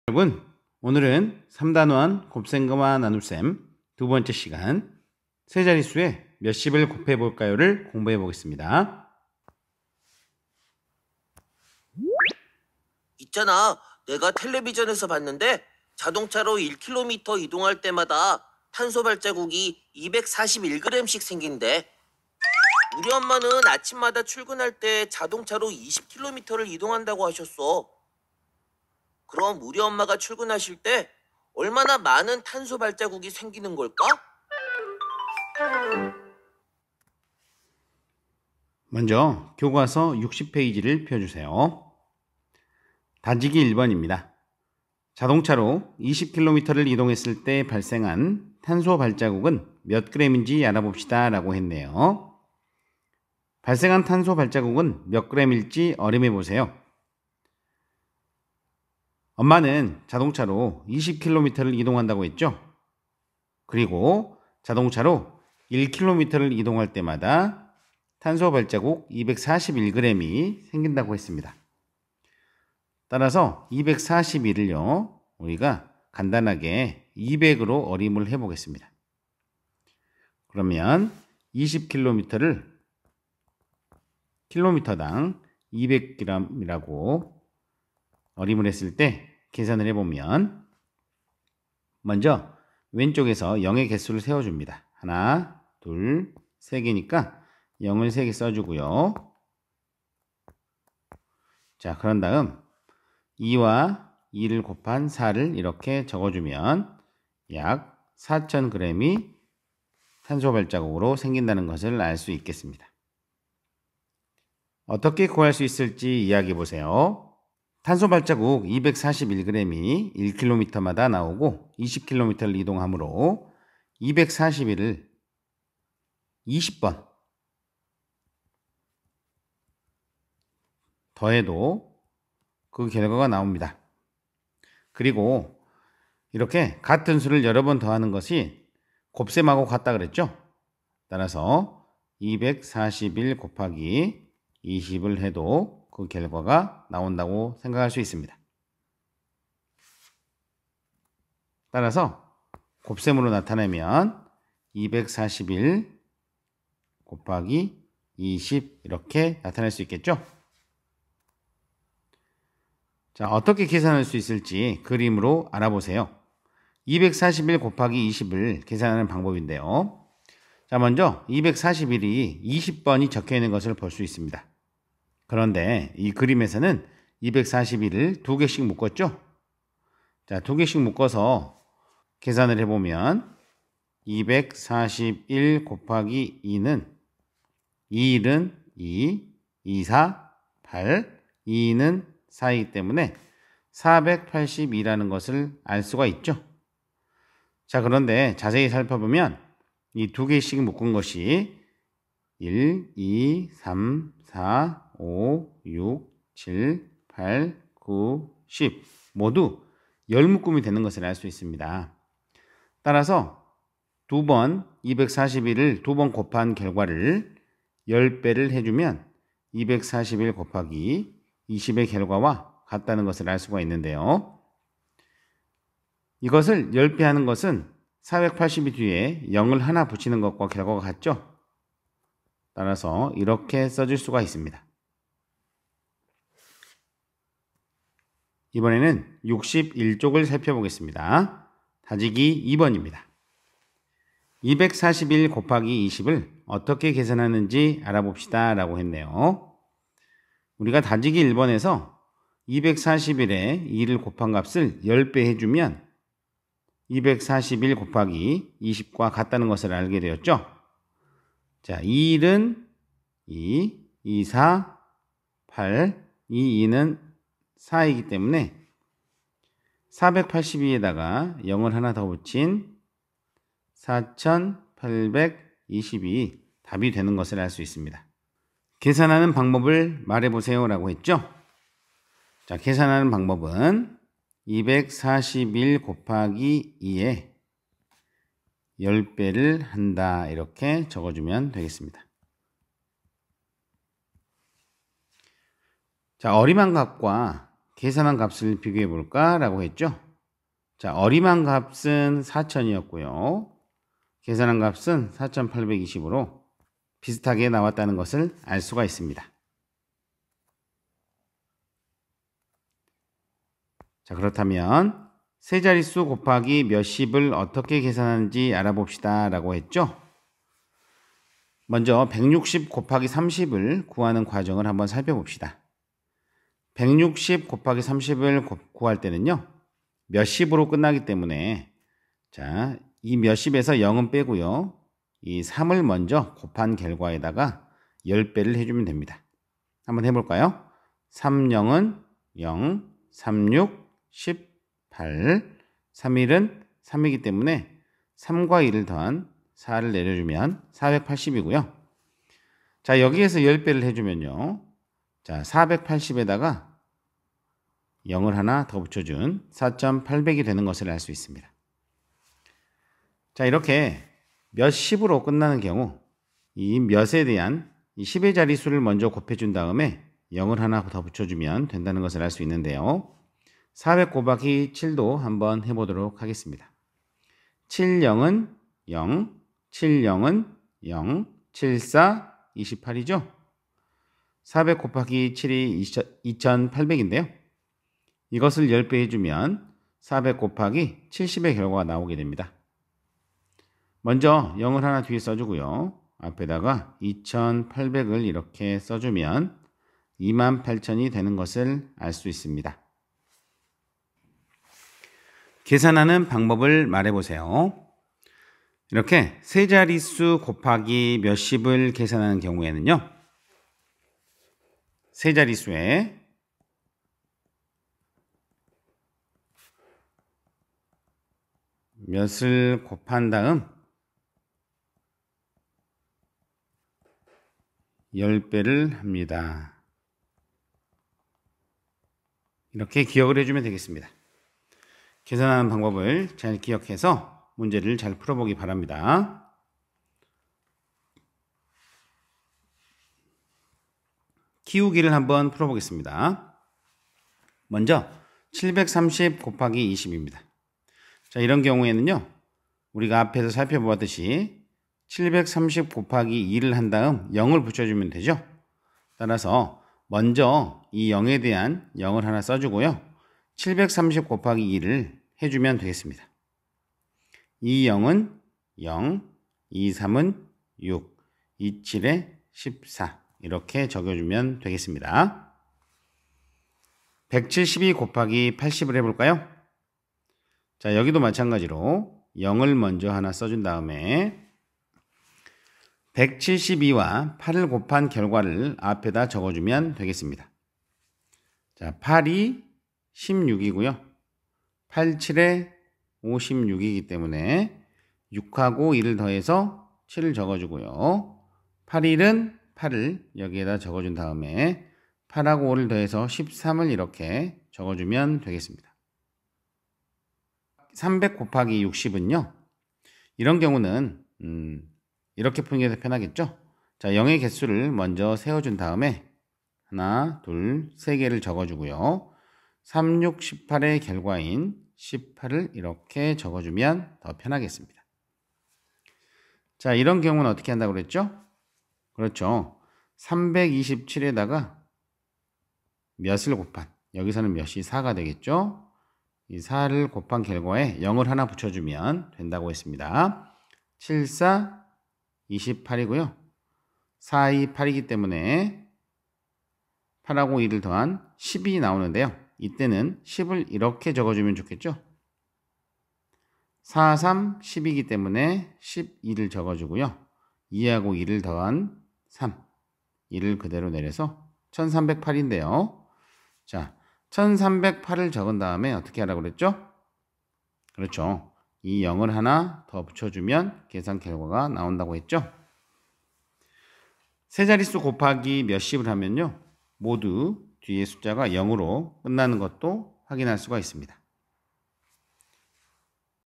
여러분, 오늘은 3단원 곱셈과 나눗셈 두 번째 시간 세 자릿수에 몇십을 곱해볼까요를 공부해 보겠습니다. 있잖아, 내가 텔레비전에서 봤는데 자동차로 1km 이동할 때마다 탄소 발자국이 241g씩 생긴대. 우리 엄마는 아침마다 출근할 때 자동차로 20km를 이동한다고 하셨어. 그럼 우리 엄마가 출근하실 때 얼마나 많은 탄소 발자국이 생기는 걸까? 먼저 교과서 60페이지를 펴주세요. 다지기 1번입니다. 자동차로 20km를 이동했을 때 발생한 탄소 발자국은 몇 g인지 알아봅시다 라고 했네요. 발생한 탄소 발자국은 몇 g일지 어림해 보세요. 엄마는 자동차로 20km를 이동한다고 했죠? 그리고 자동차로 1km를 이동할 때마다 탄소 발자국 241g이 생긴다고 했습니다. 따라서 241을요, 우리가 간단하게 200으로 어림을 해보겠습니다. 그러면 20km를 킬로미터당 200g이라고 어림을 했을 때 계산을 해보면 먼저 왼쪽에서 0의 개수를 세워줍니다. 하나, 둘, 세 개니까 0을 3개 써주고요. 자, 그런 다음 2와 2를 곱한 4를 이렇게 적어주면 약 4000g이 탄소 발자국으로 생긴다는 것을 알 수 있겠습니다. 어떻게 구할 수 있을지 이야기해 보세요. 탄소 발자국 241g이 1km마다 나오고 20km를 이동하므로 241을 20번 더해도 그 결과가 나옵니다. 그리고 이렇게 같은 수를 여러 번 더하는 것이 곱셈하고 같다 그랬죠? 따라서 241 곱하기 20을 해도 그 결과가 나온다고 생각할 수 있습니다. 따라서 곱셈으로 나타내면 241 곱하기 20 이렇게 나타낼 수 있겠죠? 자, 어떻게 계산할 수 있을지 그림으로 알아보세요. 241 곱하기 20을 계산하는 방법인데요. 자, 먼저 241이 20번이 적혀 있는 것을 볼 수 있습니다. 그런데 이 그림에서는 241을 2개씩 묶었죠? 자, 2개씩 묶어서 계산을 해보면 241 곱하기 2는 2는 2, 2, 4, 8, 2는 4이기 때문에 482라는 것을 알 수가 있죠. 자, 그런데 자세히 살펴보면 이 2개씩 묶은 것이 1, 2, 3, 4, 5, 6, 7, 8, 9, 10 모두 10묶음이 되는 것을 알 수 있습니다. 따라서 2번 241을 2번 곱한 결과를 10배를 해주면 241 곱하기 20의 결과와 같다는 것을 알 수가 있는데요. 이것을 10배 하는 것은 482 뒤에 0을 하나 붙이는 것과 결과가 같죠? 따라서 이렇게 써줄 수가 있습니다. 이번에는 61쪽을 살펴보겠습니다. 다지기 2번입니다. 241 곱하기 20을 어떻게 계산하는지 알아봅시다 라고 했네요. 우리가 다지기 1번에서 241에 2를 곱한 값을 10배 해주면 241 곱하기 20과 같다는 것을 알게 되었죠. 자, 2는 2, 2, 4, 8, 2, 2는 4이기 때문에 482에다가 0을 하나 더 붙인 4822이 답이 되는 것을 알 수 있습니다. 계산하는 방법을 말해보세요 라고 했죠. 자, 계산하는 방법은 241 곱하기 2에 10배를 한다 이렇게 적어주면 되겠습니다. 자, 어림한 값과 계산한 값을 비교해 볼까? 라고 했죠. 자, 어림한 값은 4000이었고요. 계산한 값은 4820으로 비슷하게 나왔다는 것을 알 수가 있습니다. 자, 그렇다면 세 자릿수 곱하기 몇십을 어떻게 계산하는지 알아봅시다 라고 했죠. 먼저 160 곱하기 30을 구하는 과정을 한번 살펴봅시다. 160 곱하기 30을 구할 때는요, 몇십으로 끝나기 때문에, 자, 이 몇십에서 0은 빼고요, 이 3을 먼저 곱한 결과에다가 10배를 해주면 됩니다. 한번 해볼까요? 3영은 0, 36, 18, 31은 3이기 때문에 3과 2를 더한 4를 내려주면 480이고요. 자, 여기에서 10배를 해주면요. 자, 480에다가 0을 하나 더 붙여준 4,800이 되는 것을 알 수 있습니다. 자, 이렇게 몇십으로 끝나는 경우 이 몇에 대한 이 10의 자릿수를 먼저 곱해준 다음에 0을 하나 더 붙여주면 된다는 것을 알 수 있는데요. 400 곱하기 7도 한번 해보도록 하겠습니다. 7, 0은 0, 7, 0은 0, 7, 4, 28이죠. 400 곱하기 7이 2800인데요. 이것을 10배 해주면 400 곱하기 70의 결과가 나오게 됩니다. 먼저 0을 하나 뒤에 써주고요. 앞에다가 2800을 이렇게 써주면 28000이 되는 것을 알 수 있습니다. 계산하는 방법을 말해보세요. 이렇게 세 자릿수 곱하기 몇십을 계산하는 경우에는요, 세 자릿수에 몇을 곱한 다음 10배를 합니다. 이렇게 기억을 해주면 되겠습니다. 계산하는 방법을 잘 기억해서 문제를 잘 풀어보기 바랍니다. 키우기를 한번 풀어보겠습니다. 먼저 730 곱하기 20입니다. 자, 이런 경우에는요, 우리가 앞에서 살펴보았듯이 730 곱하기 2를 한 다음 0을 붙여주면 되죠. 따라서 먼저 이 0에 대한 0을 하나 써주고요. 730 곱하기 2를 해주면 되겠습니다. 이 0은 0, 이 3은 6, 이 7에 14 이렇게 적어주면 되겠습니다. 172 곱하기 80을 해볼까요? 자, 여기도 마찬가지로 0을 먼저 하나 써준 다음에 172와 8을 곱한 결과를 앞에다 적어주면 되겠습니다. 자, 8이 16이고요. 8, 7에 56이기 때문에 6하고 2를 더해서 7을 적어주고요. 8, 1은 8을 여기에다 적어준 다음에 8하고 5를 더해서 13을 이렇게 적어주면 되겠습니다. 300 곱하기 60은요. 이런 경우는 이렇게 푸는 게 더 편하겠죠? 자, 0의 개수를 먼저 세워준 다음에 하나, 둘, 세 개를 적어주고요. 3, 6, 18의 결과인 18을 이렇게 적어주면 더 편하겠습니다. 자, 이런 경우는 어떻게 한다고 그랬죠? 그렇죠. 327에다가 몇을 곱한, 여기서는 몇이 4가 되겠죠? 이 4를 곱한 결과에 0을 하나 붙여주면 된다고 했습니다. 7, 4, 28이고요. 4, 2, 8이기 때문에 8하고 2를 더한 10이 나오는데요. 이때는 10을 이렇게 적어주면 좋겠죠. 4, 3, 10이기 때문에 12를 적어주고요. 2하고 2를 더한 3, 2를 그대로 내려서 1308인데요. 자, 1308을 적은 다음에 어떻게 하라고 그랬죠? 그렇죠. 이 0을 하나 더 붙여주면 계산 결과가 나온다고 했죠. 세 자릿수 곱하기 몇십을 하면요, 모두 뒤에 숫자가 0으로 끝나는 것도 확인할 수가 있습니다.